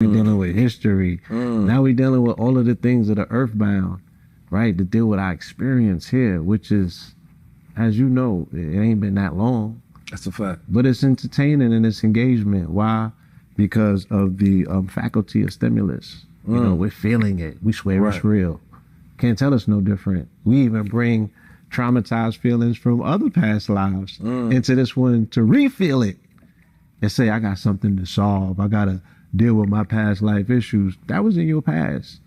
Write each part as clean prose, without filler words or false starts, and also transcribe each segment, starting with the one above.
We're dealing with history. Now we're dealing with all of the things that are earthbound, right? To deal with our experience here, which is, as you know, it ain't been that long. That's a fact. But it's entertaining and it's engagement. Why? Because of the faculty of stimulus. You know, we're feeling it. We swear it's real. Can't tell us no different. We even bring traumatized feelings from other past lives into this one to re-feel it and say, I got something to solve. I got to deal with my past life issues. That was in your past.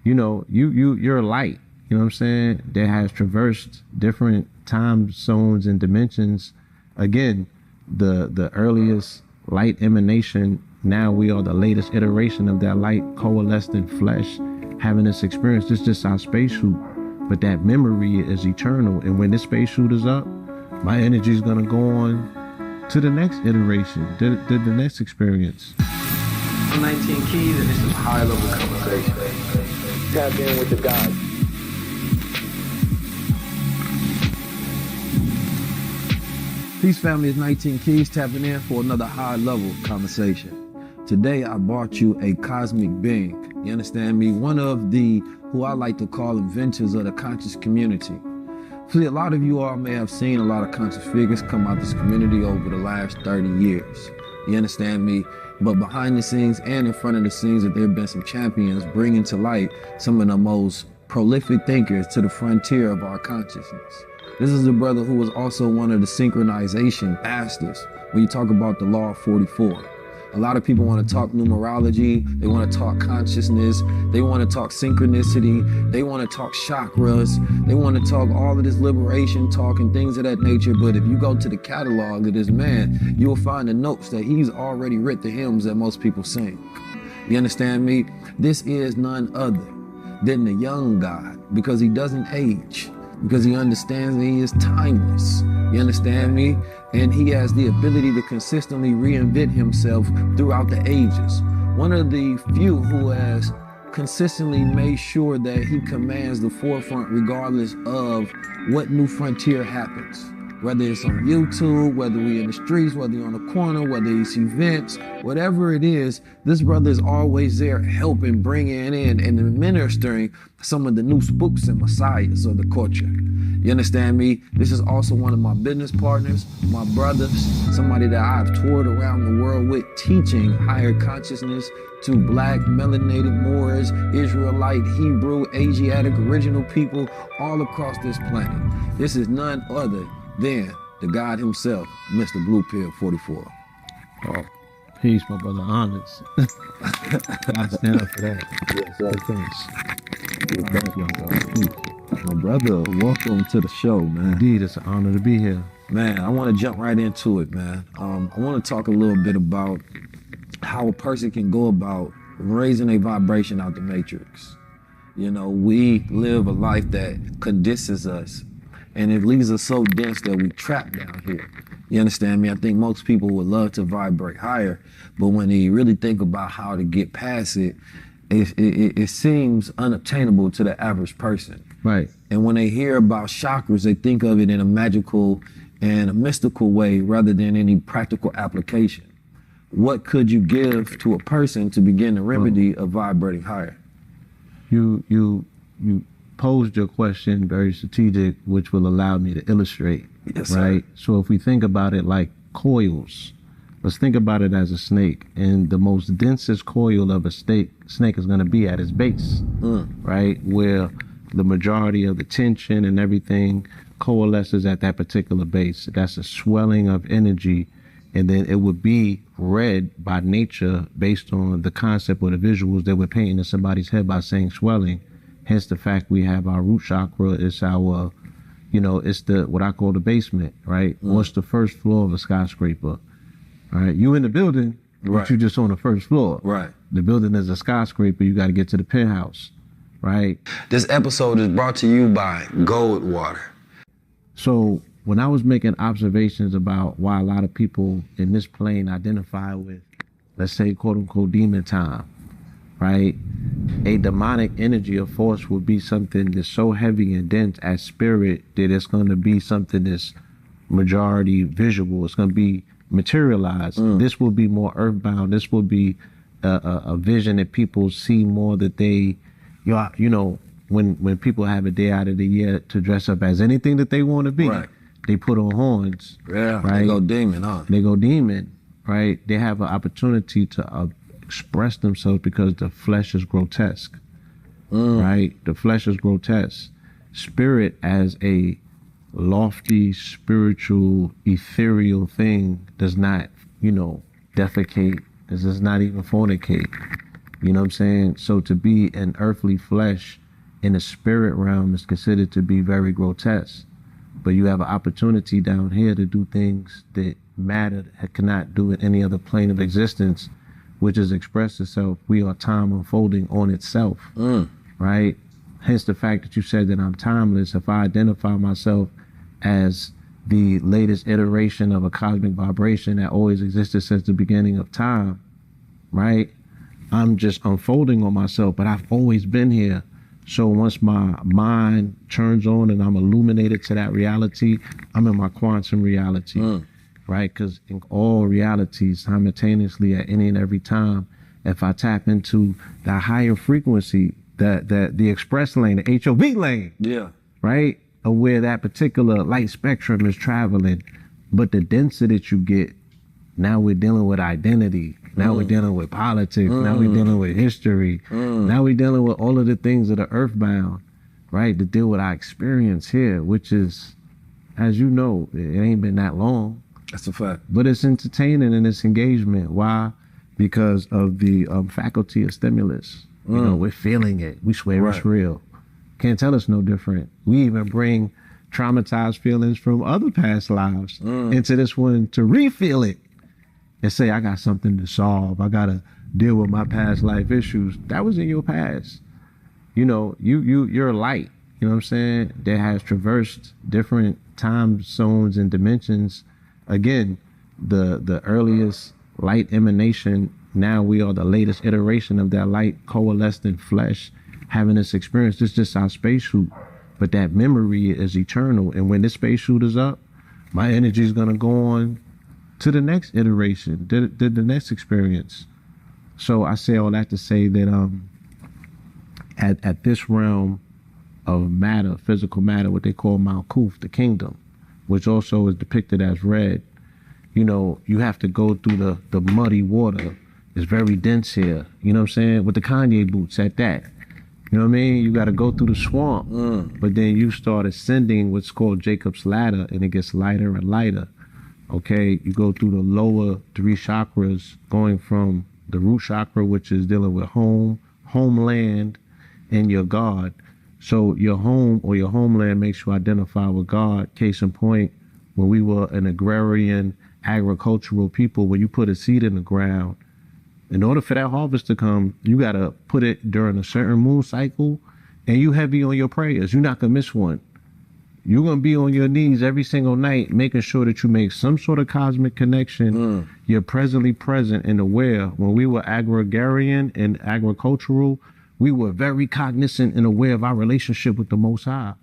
You know, you're a light, you know what I'm saying, that has traversed different time zones and dimensions. Again, the earliest light emanation, now we are the latest iteration of that light coalesced in flesh, having this experience. This is just our spacesuit, but that memory is eternal. And when this spacesuit is up, my energy is gonna go on to the next iteration, the next experience. I'm 19 Keys, and this is high level conversation. Tap in with the God. Peace family, it's 19 Keys tapping in for another high level conversation. Today I brought you a cosmic being. You understand me? One of the, who I like to call inventors of the conscious community. See, a lot of you all may have seen a lot of conscious figures come out this community over the last 30 years. You understand me? But behind the scenes and in front of the scenes, that there have been some champions bringing to light some of the most prolific thinkers to the frontier of our consciousness. This is a brother who was also one of the synchronization masters when you talk about the law of 44. A lot of people want to talk numerology, they want to talk consciousness, they want to talk synchronicity, they want to talk chakras, they want to talk all of this liberation talk and things of that nature. But if you go to the catalog of this man, you'll find the notes that he's already writ the hymns that most people sing. You understand me? This is none other than the young God, because he doesn't age, because he understands that he is timeless. You understand me? And he has the ability to consistently reinvent himself throughout the ages. One of the few who has consistently made sure that he commands the forefront regardless of what new frontier happens. Whether it's on YouTube, whether we in the streets, whether you're on the corner, whether it's events, whatever it is, this brother is always there helping, bringing in and administering some of the new spooks and messiahs of the culture. You understand me? This is also one of my business partners, my brothers, somebody that I've toured around the world with, teaching higher consciousness to Black, melanated Moors, Israelite, Hebrew, Asiatic, original people all across this planet. This is none other than the God himself, Mr. Blue Pill 44. Oh, peace, my brother. Honest. Gotta stand up for that. Yes, sir. Thanks. My brother, welcome to the show, man. Indeed, it's an honor to be here. Man, I want to jump right into it, man. I want to talk a little bit about how a person can go about raising a vibration out the matrix. You know, we live a life that condenses us, and it leaves us so dense that we trap down here. You understand me? I think most people would love to vibrate higher, but when they really think about how to get past it, it seems unobtainable to the average person. Right. And when they hear about chakras, they think of it in a magical and a mystical way rather than any practical application. What could you give to a person to begin the remedy of vibrating higher? You posed your question very strategic, which will allow me to illustrate. Yes, right? Sir. So if we think about it like coils, let's think about it as a snake, and the most densest coil of a snake is going to be at its base, right? Where the majority of the tension and everything coalesces at that particular base. That's a swelling of energy, and then it would be read by nature based on the concept or the visuals that we're painting in somebody's head by saying swelling. Hence the fact we have our root chakra. It's our, it's the, what I call the basement, right? What's the first floor of a skyscraper? All right, you in the building, right, but you just on the first floor. Right. The building is a skyscraper. You got to get to the penthouse, right? This episode is brought to you by Gold Water. So when I was making observations about why a lot of people in this plane identify with, let's say, quote unquote, demon time, right? A demonic energy or force would be something that's so heavy and dense as spirit that it's going to be something that's majority visual. It's going to be materialized. This will be more earthbound. This will be a vision that people see more, that they, you know, when people have a day out of the year to dress up as anything that they want to be, Right. they put on horns. Yeah, right? they go demon, huh? They go demon, right? They have an opportunity to express themselves because the flesh is grotesque, right? The flesh is grotesque. Spirit as a lofty, spiritual, ethereal thing does not, you know, defecate. It does not even fornicate. You know what I'm saying? So to be an earthly flesh in the spirit realm is considered to be very grotesque. But you have an opportunity down here to do things that matter cannot do in any other plane of existence, which is express itself. We are time unfolding on itself, right? Hence the fact that you said that I'm timeless. If I identify myself as the latest iteration of a cosmic vibration that always existed since the beginning of time, right? I'm just unfolding on myself, but I've always been here. So once my mind turns on and I'm illuminated to that reality, I'm in my quantum reality, right? Because in all realities, simultaneously at any and every time, if I tap into the higher frequency, the express lane, the HOV lane, Yeah. right? Of where that particular light spectrum is traveling, but the density that you get, now we're dealing with identity. Now we're dealing with politics. Now we're dealing with history. Now we're dealing with all of the things that are earthbound, right? To deal with our experience here, which is, as you know, it ain't been that long. That's a fact. But it's entertaining and it's engagement. Why? Because of the faculty of stimulus. You know, we're feeling it. We swear it's real. Can't tell us no different. We even bring traumatized feelings from other past lives into this one to re-feel it and say, I got something to solve. I got to deal with my past life issues. That was in your past. You know, you're a light, you know what I'm saying, that has traversed different time zones and dimensions. Again, the earliest light emanation, now we are the latest iteration of that light coalesced in flesh, having this experience. This is just our spacesuit, but that memory is eternal. And when this spacesuit is up, my energy is going to go on to the next iteration, the next experience. So I say all that to say that at this realm of matter, physical matter, what they call Malkuth, the kingdom, which also is depicted as red, you know, you have to go through the muddy water. It's very dense here, you know what I'm saying, with the Kanye boots at that. You know what I mean? You got to go through the swamp, but then you start ascending what's called Jacob's ladder, and it gets lighter and lighter. Okay, you go through the lower 3 chakras, going from the root chakra, which is dealing with home, homeland, and your God. So your home or your homeland makes you identify with God. Case in point, when we were an agrarian, agricultural people, when you put a seed in the ground, in order for that harvest to come, you got to put it during a certain moon cycle, and you heavy on your prayers. You're not going to miss one. You're going to be on your knees every single night, making sure that you make some sort of cosmic connection. You're presently present and aware. When we were agrarian and agricultural, we were very cognizant and aware of our relationship with the Most High,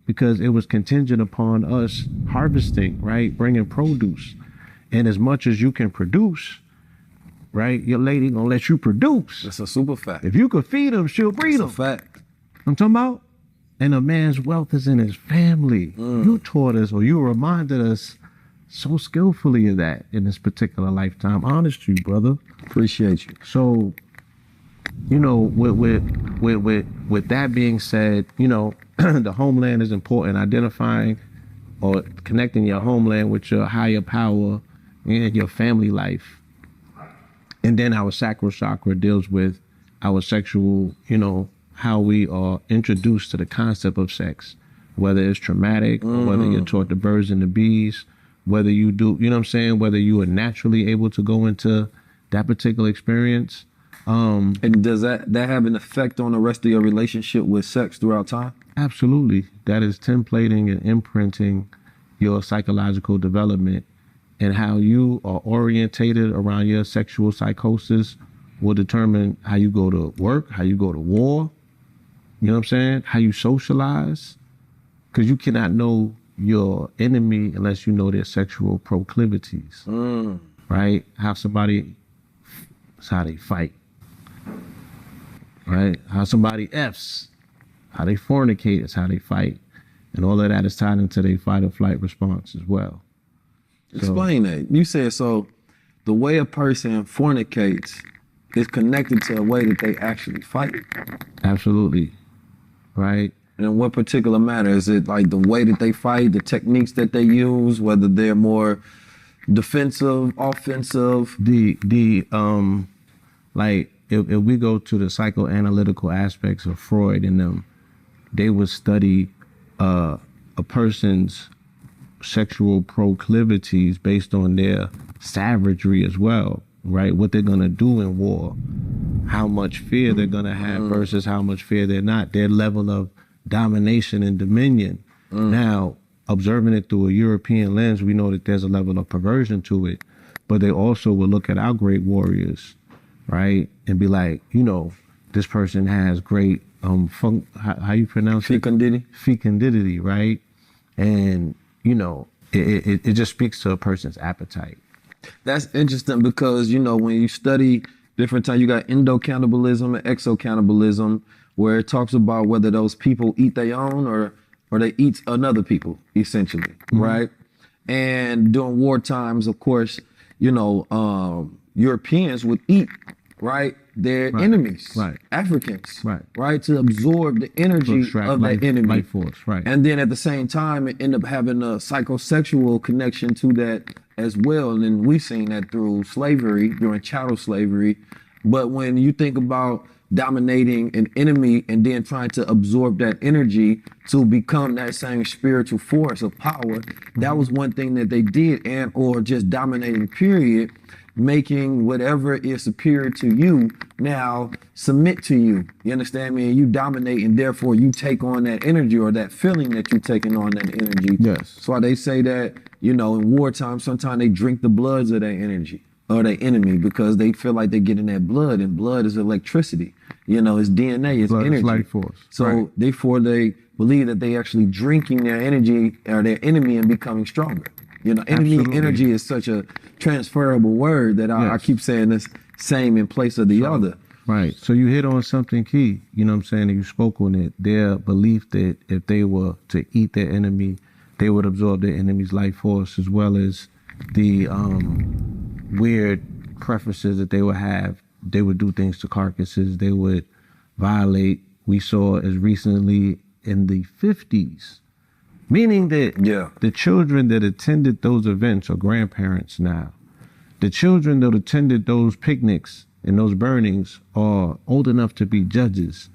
because it was contingent upon us harvesting, right? Bringing produce. And as much as you can produce, right? Your lady gonna let you produce. That's a super fact. If you could feed them, she'll breed them. That's a fact. I'm talking about. And a man's wealth is in his family. You taught us, or you reminded us so skillfully of that in this particular lifetime. Honest you, brother. Appreciate you. So, you know, with that being said, you know, the homeland is important. Identifying or connecting your homeland with your higher power and your family life. And then our sacral chakra deals with our sexual, you know, how we are introduced to the concept of sex, whether it's traumatic, or whether you're taught the birds and the bees, whether you do, you know what I'm saying, whether you are naturally able to go into that particular experience. And does that have an effect on the rest of your relationship with sex throughout time? Absolutely. That is templating and imprinting your psychological development, and how you are orientated around your sexual psychosis will determine how you go to work, how you go to war, you know what I'm saying, how you socialize, because you cannot know your enemy unless you know their sexual proclivities, right? How somebody, it's how they fight. right? How somebody F's, how they fornicate is how they fight. And all of that is tied into their fight or flight response as well. Explain that. You said so the way a person fornicates is connected to a way that they actually fight. Absolutely. Right? And in what particular manner? Is it like the way that they fight, the techniques that they use, whether they're more defensive, offensive? Like if we go to the psychoanalytical aspects of Freud and them, they would study a person's sexual proclivities based on their savagery as well, right? What they're gonna do in war, how much fear they're gonna have versus how much fear they're not, their level of domination and dominion. Now, observing it through a European lens, we know that there's a level of perversion to it, but they also will look at our great warriors, right? And be like, you know, this person has great, how you pronounce it? Fecundity, right? And, you know, it just speaks to a person's appetite. That's interesting because, you know, when you study different times, you got endo-cannibalism and exo-cannibalism, where it talks about whether those people eat their own or they eat another people, essentially, right? And during war times, of course, you know, Europeans would eat, right, their enemies, Africans, right, to absorb the energy of the enemy. Life force, right. And then at the same time, it ended up having a psychosexual connection to that as well. And then we've seen that through slavery, during chattel slavery. But when you think about dominating an enemy and then trying to absorb that energy to become that same spiritual force of power, that was one thing that they did, and or just dominating, period, making whatever is superior to you now submit to you. You understand me? And you dominate, and therefore you take on that energy or that feeling that you're taking on that energy. Yes. So why they say that, you know, in wartime, sometimes they drink the bloods of their energy or their enemy because they feel like they're getting that blood, and blood is electricity. You know, it's DNA, it's blood energy. Is life force. So therefore they believe that they actually drinking their energy or their enemy and becoming stronger. You know, energy is such a transferable word that I keep saying this same in place of the other. Right. So you hit on something key, you know what I'm saying, and you spoke on it. Their belief that if they were to eat their enemy, they would absorb their enemy's life force, as well as the weird preferences that they would have. They would do things to carcasses. They would violate. We saw as recently in the 50s, meaning that the children that attended those events are grandparents now. The children that attended those picnics and those burnings are old enough to be judges,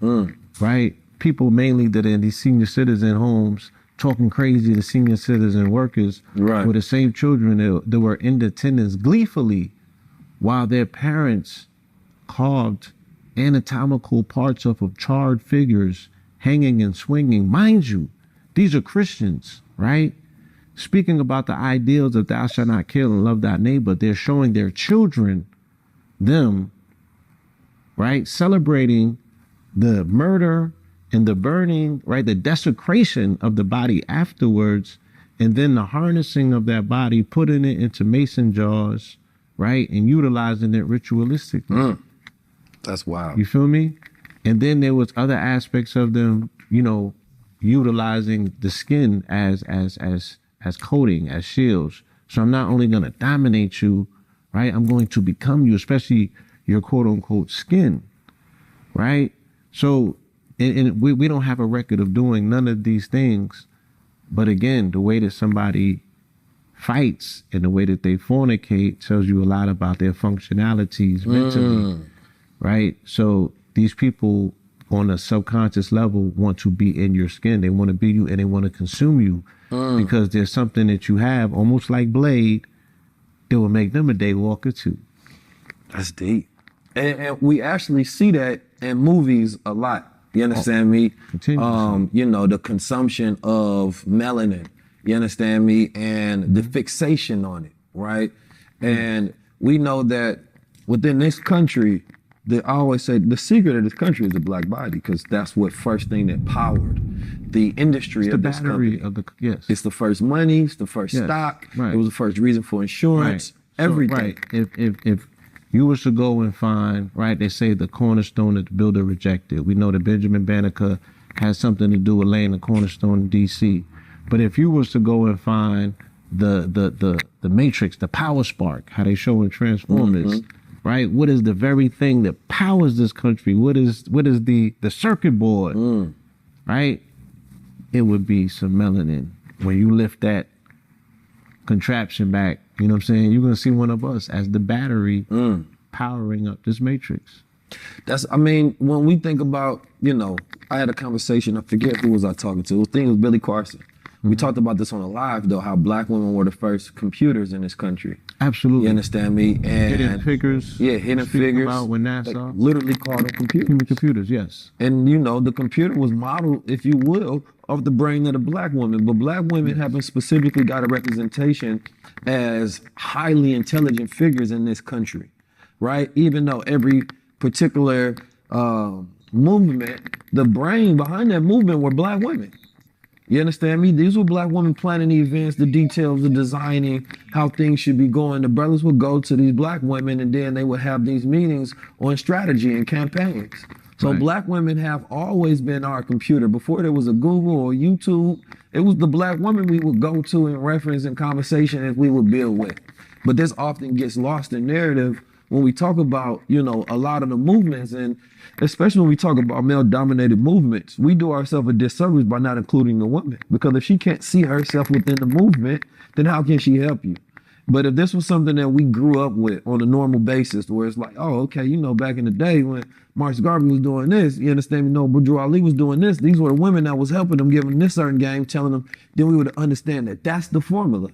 right? People mainly that are in these senior citizen homes talking crazy to senior citizen workers were the same children that were in attendance gleefully while their parents carved anatomical parts of charred figures hanging and swinging. Mind you, these are Christians, right? Speaking about the ideals of thou shalt not kill and love thy neighbor, they're showing their children them, right? Celebrating the murder and the burning, right? The desecration of the body afterwards, and then the harnessing of that body, putting it into mason jars, right? And utilizing it ritualistically. That's wild. You feel me? And then there was other aspects of them, you know, utilizing the skin as coating, as shields. So I'm not only going to dominate you, right? I'm going to become you, especially your quote unquote skin, right? So, and we don't have a record of doing none of these things. But again, the way that somebody fights and the way that they fornicate tells you a lot about their functionalities mentally, right? So these people on a subconscious level want to be in your skin. They want to be you and they want to consume you because there's something that you have, almost like Blade, that will make them a day walker too. That's deep. And we actually see that in movies a lot. You understand me? You know, the consumption of melanin, you understand me? And the fixation on it, right? And we know that within this country, I always say the secret of this country is the black body, because that's what first thing that powered the industry of this country. It's the first money, it's the first stock, it was the first reason for insurance, everything. So, you was to go and find, right, they say the cornerstone that the builder rejected. We know that Benjamin Banneker has something to do with laying the cornerstone in DC. But if you was to go and find the matrix, the power spark, how they show in Transformers, right? What is the very thing that powers this country? What is the circuit board, right? It would be some melanin. When you lift that contraption back, you know what I'm saying? You're gonna see one of us as the battery powering up this matrix. I mean, when we think about, you know, I had a conversation, I forget who was I talking to. I think it was Billy Carson. We talked about this on a live though, how black women were the first computers in this country. Absolutely. You understand me? And hidden figures. Yeah, hidden figures. About when NASA like, literally called them computers. Human computers, yes. And you know, the computer was modeled, if you will, of the brain of the black woman. But black women haven't specifically got a representation as highly intelligent figures in this country, right? Even though every particular movement, the brain behind that movement were black women. You understand me? These were black women planning the events, the details, the designing, how things should be going. The brothers would go to these black women and then they would have these meetings on strategy and campaigns. So black women have always been our computer. Before there was a Google or YouTube, it was the black woman we would go to in reference and conversation and we would build with. But this often gets lost in narrative when we talk about, you know, a lot of the movements, and especially when we talk about male-dominated movements, we do ourselves a disservice by not including the woman. Because if she can't see herself within the movement, then how can she help you? But if this was something that we grew up with on a normal basis, where it's like, oh, okay, you know, back in the day when Marcus Garvey was doing this, you understand me? No, Bourgeois Ali was doing this. These were the women that was helping them, giving them this certain game, telling them, then we would understand that that's the formula,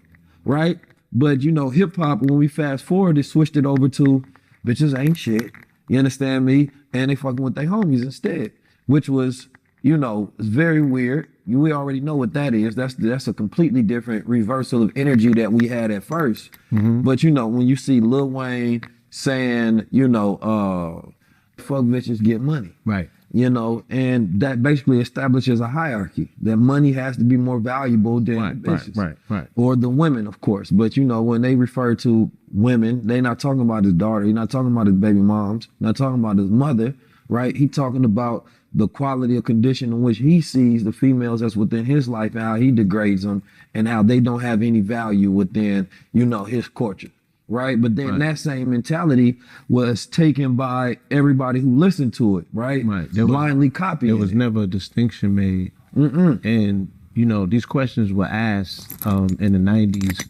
right? But, you know, hip hop, when we fast forward, they switched it over to bitches ain't shit. You understand me? And they fucking with their homies instead, which was, you know, it's very weird. We already know what that is. That's a completely different reversal of energy that we had at first. But, you know, when you see Lil Wayne saying, you know, fuck bitches, get money. Right. You know, and that basically establishes a hierarchy that money has to be more valuable than bitches. Right. Or the women, of course. But, you know, when they refer to women, they're not talking about his daughter. He's not talking about his baby moms. Not talking about his mother, right? He's talking about the quality of condition in which he sees the females that's within his life and how he degrades them and how they don't have any value within, you know, his culture. Right. But then that same mentality was taken by everybody who listened to it. Right. Blindly copying. There was never a distinction made. And, you know, these questions were asked in the 90s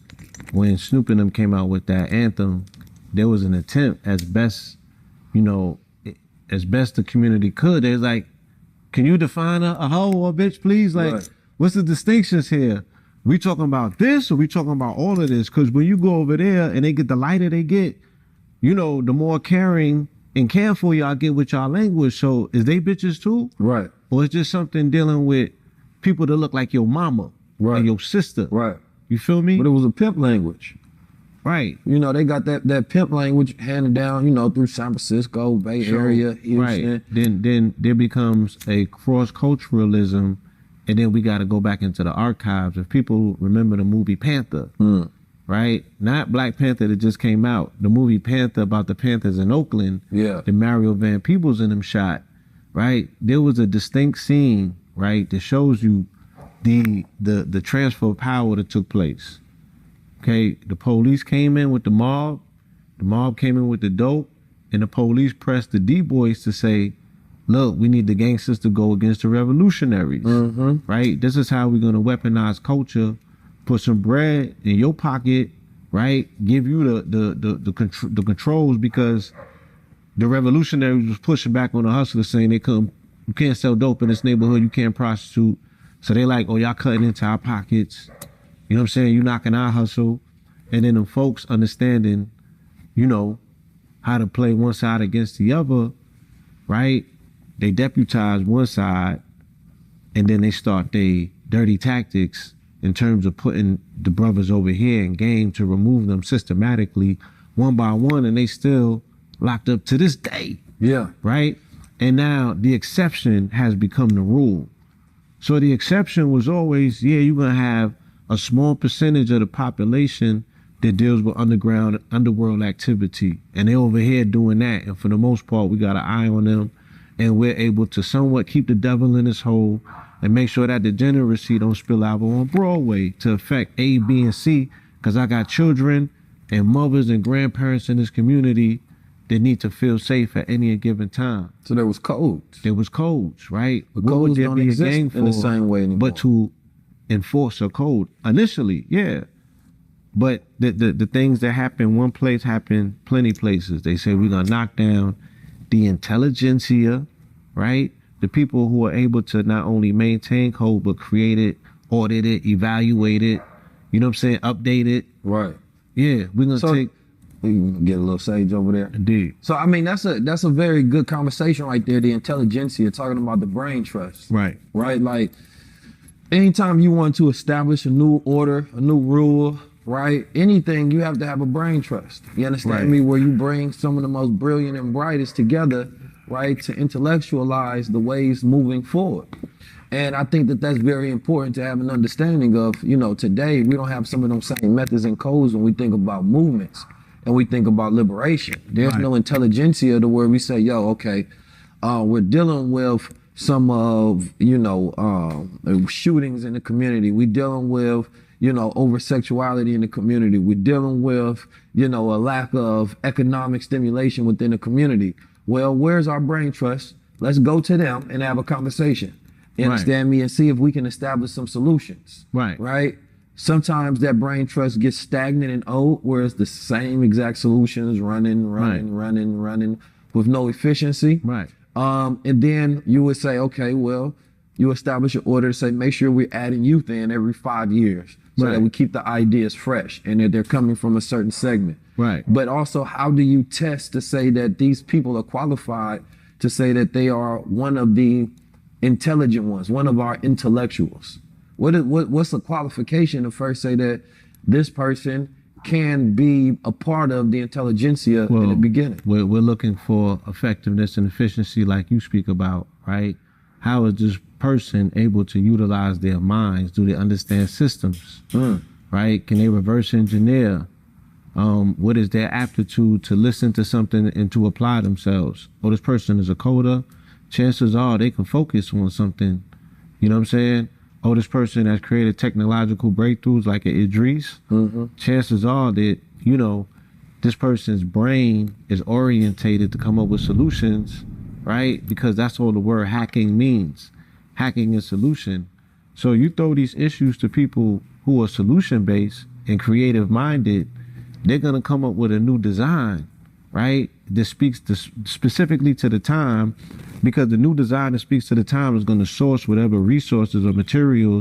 when Snoop and them came out with that anthem. There was an attempt as best, you know, as best the community could. They was like, can you define a hoe or a bitch, please? Like, what's the distinctions here? We talking about this or we talking about all of this? Because when you go over there and they get the lighter they get, you know, the more caring and careful y'all get with y'all language. So is they bitches too? Right. Or it's just something dealing with people that look like your mama and your sister? Right. You feel me? But it was a pimp language. Right. You know, they got that pimp language handed down, you know, through San Francisco, Bay Area, Houston. Right. Then there becomes a cross-culturalism. And then we got to go back into the archives. If people remember the movie Panther, right? Not Black Panther that just came out. The movie Panther about the Panthers in Oakland. Yeah. The Mario Van Peebles in them shot, right? There was a distinct scene, right, that shows you the transfer of power that took place. Okay, the police came in with the mob came in with the dope, and the police pressed the D-boys to say, look, we need the gangsters to go against the revolutionaries, right? This is how we're gonna weaponize culture, put some bread in your pocket, right? Give you the controls, because the revolutionaries was pushing back on the hustlers, saying you can't sell dope in this neighborhood, you can't prostitute. So they like, oh, y'all cutting into our pockets. You know what I'm saying? You knocking our hustle. And then them folks understanding, you know, how to play one side against the other, right? They deputize one side, and then they start their dirty tactics in terms of putting the brothers over here in game to remove them systematically, one by one, and they still locked up to this day. Yeah. Right? And now the exception has become the rule. So the exception was always, yeah, you're gonna have a small percentage of the population that deals with underworld activity, and they over here doing that. And for the most part, we got an eye on them, and we're able to somewhat keep the devil in his hole and make sure that degeneracy don't spill out on Broadway to affect A, B, and C. Because I got children and mothers and grandparents in this community that need to feel safe at any given time. So there was codes. There was codes, right? But codes don't exist in the same way anymore. But to enforce a code initially, yeah. But the things that happen one place happen plenty places. They say we're gonna knock down the intelligentsia, right? The people who are able to not only maintain code, but create it, audit it, evaluate it, you know what I'm saying, update it. Right. Yeah, we're gonna take. We can get a little sage over there. Indeed. So I mean, that's a very good conversation right there. The intelligentsia, talking about the brain trust. Right. Right. Like, anytime you want to establish a new order, a new rule, right? Anything, you have to have a brain trust. You understand me? Where you bring some of the most brilliant and brightest together, right, to intellectualize the ways moving forward. And I think that that's very important to have an understanding of. You know, today we don't have some of them same methods and codes when we think about movements and we think about liberation. There's no intelligentsia to where we say, yo, okay, we're dealing with some of, shootings in the community. We're dealing with, over sexuality in the community. We're dealing with, a lack of economic stimulation within the community. Well, where's our brain trust? Let's go to them and have a conversation. You understand me? And see if we can establish some solutions. Right? Sometimes that brain trust gets stagnant and old, where it's the same exact solutions running with no efficiency. And then you would say, okay, well, you establish an order to say, make sure we're adding youth in every 5 years so that we keep the ideas fresh and that they're coming from a certain segment. But also, how do you test to say that these people are qualified to say that they are one of the intelligent ones, one of our intellectuals? What's the qualification to first say that this person can be a part of the intelligentsia in the beginning? We're looking for effectiveness and efficiency like you speak about, right? How is this person able to utilize their minds? Do they understand systems, right? Can they reverse engineer? What is their aptitude to listen to something and to apply themselves? Oh, this person is a coder. Chances are they can focus on something, you know what I'm saying? Oh, this person has created technological breakthroughs like an Idris. Chances are that, this person's brain is orientated to come up with solutions, right? Because that's all the word hacking means. Hacking is solution. So you throw these issues to people who are solution-based and creative-minded, they're gonna come up with a new design, right? That speaks specifically to the time, because the new design that speaks to the time is gonna source whatever resources or materials